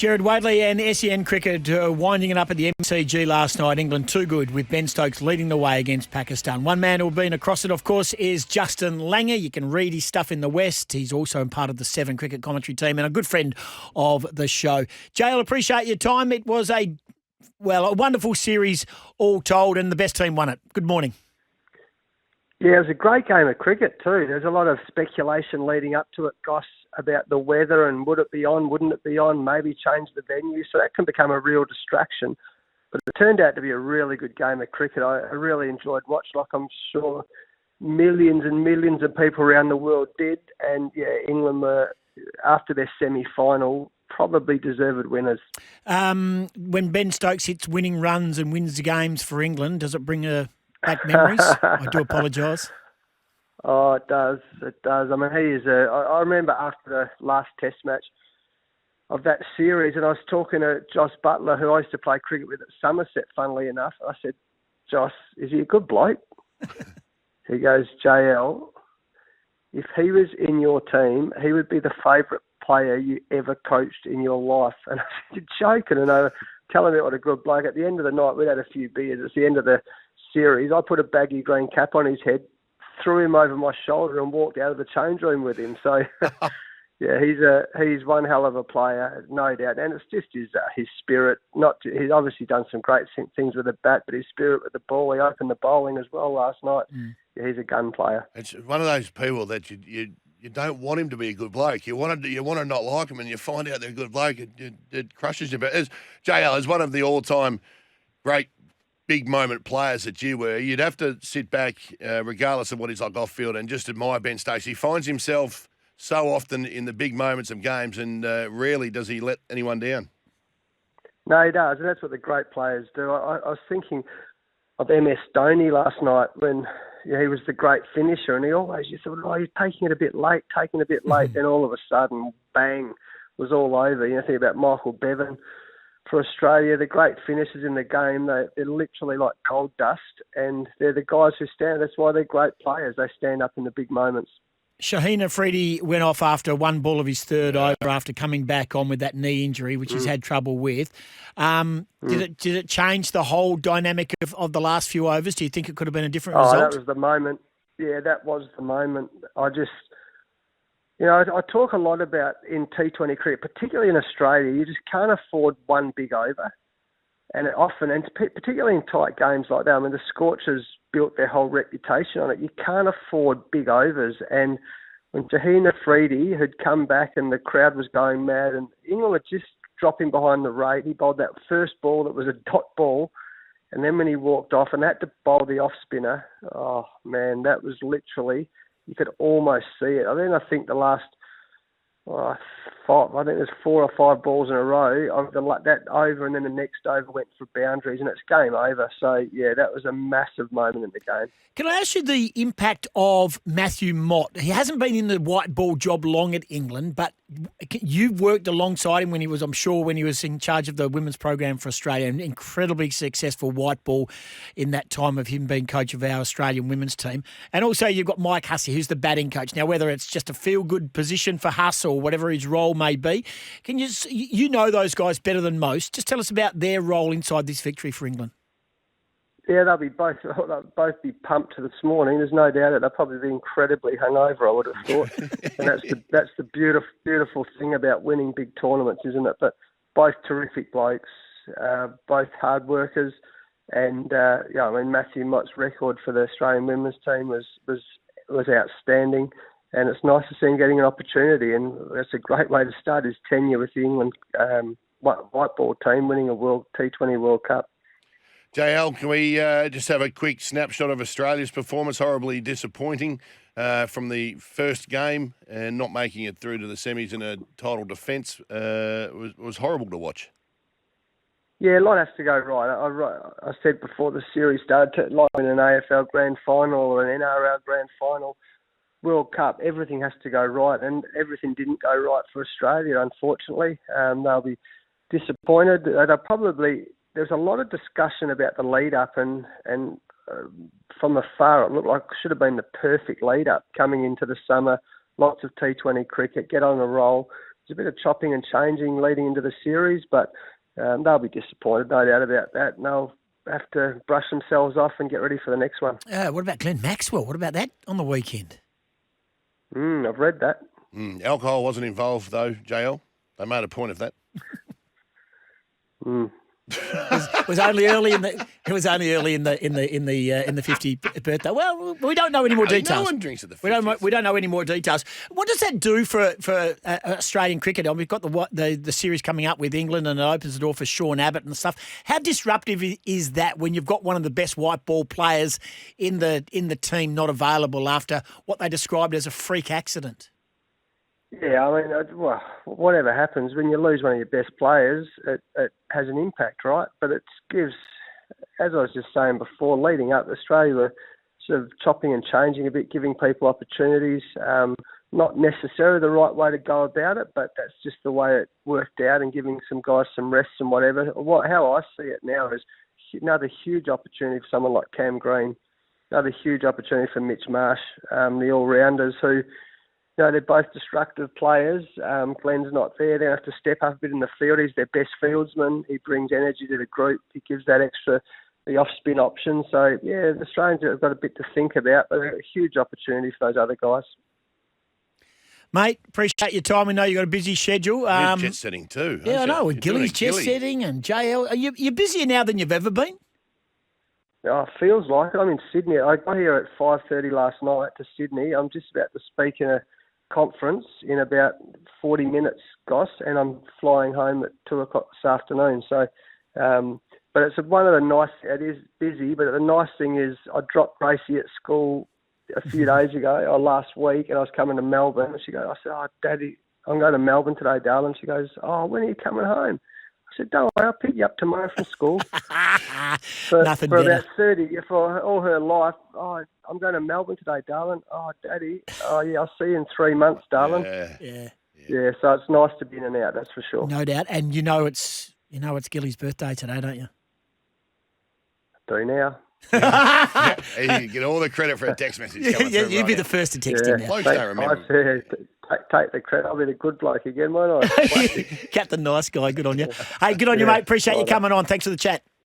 Gerard Whateley and SEN Cricket winding it up at the MCG last night. England too good with Ben Stokes leading the way against Pakistan. One man who will be across it, of course, is Justin Langer. You can read his stuff in the West. He's also part of the Seven Cricket commentary team and a good friend of the show. JL, appreciate your time. It was a wonderful series all told, and the best team won it. Good morning. Yeah, it was a great game of cricket too. There's a lot of speculation leading up to it, Goss, about the weather and would it be on, wouldn't it be on, maybe change the venue. So that can become a real distraction. But it turned out to be a really good game of cricket. I really enjoyed watching, like I'm sure millions and millions of people around the world did. And yeah, England were, after their semi-final, probably deserved winners. When Ben Stokes hits winning runs and wins the games for England, does it bring back memories? I do apologise. Oh, it does. It does. I mean, he is I remember after the last Test match of that series, and I was talking to Josh Butler, who I used to play cricket with at Somerset, funnily enough. I said, Josh, is he a good bloke? He goes, JL, if he was in your team, he would be the favourite player you ever coached in your life. And I said, you're joking. And I tell him what a good bloke. At the end of the night, we'd had a few beers. It's the end of the series. I put a baggy green cap on his head, threw him over my shoulder and walked out of the change room with him. So, yeah, he's one hell of a player, no doubt. And it's just his spirit. He's obviously done some great things with the bat, but his spirit with the ball. He opened the bowling as well last night. Yeah, he's a gun player. It's one of those people that you don't want him to be a good bloke. You want to not like him, and you find out they're a good bloke. It crushes you. But JL is one of the all-time great big moment players that you were, you'd have to sit back, regardless of what he's like off field, and just admire Ben Stokes. He finds himself so often in the big moments of games, and rarely does he let anyone down. No, he does, and that's what the great players do. I was thinking of MS Dhoni last night when he was the great finisher, and he always used to, he's taking it a bit late, then all of a sudden, bang, was all over. You know, think about Michael Bevan. For Australia, the great finishers in the game, they're literally like gold dust, and they're the guys who stand. That's why they're great players. They stand up in the big moments. Shaheen Afridi went off after one ball of his third over after coming back on with that knee injury, which he's had trouble with. Did it change the whole dynamic of the last few overs? Do you think it could have been a different result? That was the moment. Yeah, that was the moment. I talk a lot about in T20 cricket, particularly in Australia, you just can't afford one big over. And particularly in tight games like that, I mean, the Scorchers built their whole reputation on it. You can't afford big overs. And when Shaheen Afridi had come back and the crowd was going mad and England were just dropping behind the rate, he bowled that first ball that was a dot ball. And then when he walked off and had to bowl the off spinner, oh, man, that was literally... You could almost see it. I think the last there's 4 or 5 balls in a row. That over and then the next over went for boundaries and it's game over. So, yeah, that was a massive moment in the game. Can I ask you the impact of Matthew Mott? He hasn't been in the white ball job long at England, but you've worked alongside him when he was in charge of the women's program for Australia, an incredibly successful white ball in that time of him being coach of our Australian women's team. And also you've got Mike Hussey, who's the batting coach. Now, whether it's just a feel-good position for Huss or whatever his role may be, can you know those guys better than most? Just tell us about their role inside this victory for England. Yeah, they'll both be pumped this morning. There's no doubt that they'll probably be incredibly hungover, I would have thought. And that's the beautiful thing about winning big tournaments, isn't it? But both terrific blokes, both hard workers, and Matthew Mott's record for the Australian women's team was outstanding. And it's nice to see him getting an opportunity, and that's a great way to start his tenure with the England white ball team, winning a T20 World Cup. JL, can we just have a quick snapshot of Australia's performance? Horribly disappointing from the first game and not making it through to the semis in a title defence. Was horrible to watch. Yeah, a lot has to go right. I said before the series started, like in an AFL Grand Final or an NRL Grand Final, World Cup, everything has to go right, and everything didn't go right for Australia, unfortunately. They'll be disappointed. There's a lot of discussion about the lead-up, and from afar it looked like it should have been the perfect lead-up coming into the summer. Lots of T20 cricket, get on a roll. a bit of chopping and changing leading into the series, but they'll be disappointed, no doubt about that. And they'll have to brush themselves off and get ready for the next one. What about Glenn Maxwell? What about that on the weekend? I've read that. Alcohol wasn't involved though, JL. They made a point of that. It was only early in the 50th birthday. Well, we don't know any more details. No one drinks at the 50th. We don't know any more details. What does that do for Australian cricket? We've got the series coming up with England, and it opens the door for Sean Abbott and stuff. How disruptive is that when you've got one of the best white ball players in the team not available after what they described as a freak accident? Yeah, I mean, well, whatever happens, when you lose one of your best players, it has an impact, right? But it gives, as I was just saying before, leading up, Australia were sort of chopping and changing a bit, giving people opportunities. Not necessarily the right way to go about it, but that's just the way it worked out, and giving some guys some rests and whatever. How I see it now is another huge opportunity for someone like Cam Green, another huge opportunity for Mitch Marsh, the all-rounders who... they're both destructive players. Glenn's not there. They have to step up a bit in the field. He's their best fieldsman. He brings energy to the group. He gives that extra, the off-spin option. So, yeah, the Australians have got a bit to think about, but a huge opportunity for those other guys. Mate, appreciate your time. We know you've got a busy schedule. Jet setting too. Yeah, I know. With Gilly's jet setting and JL. You're busier now than you've ever been? Oh, feels like it. I'm in Sydney. I got here at 5:30 last night to Sydney. I'm just about to speak in a conference in about 40 minutes, Goss, and I'm flying home at 2 o'clock this afternoon. So, but it's one of the nice, it is busy, but the nice thing is I dropped Gracie at school a few days ago, or last week, and I was coming to Melbourne, and I said, oh, Daddy, I'm going to Melbourne today, darling. She goes, oh, when are you coming home? I said, don't worry, I'll pick you up tomorrow from school. Nothing for better. about 30, for all her life, oh, I'm going to Melbourne today, darling. Oh, Daddy, oh, yeah, I'll see you in 3 months, darling. Yeah, so it's nice to be in and out, that's for sure. No doubt. And it's Gilly's birthday today, don't you? I do now. You get all the credit for a text message. You'd be the first to text him now. Blokes don't remember. Take the credit. I'll be the good bloke again, won't I? Captain Nice Guy, good on you. Hey, good on you, mate. Appreciate you coming on. Thanks for the chat.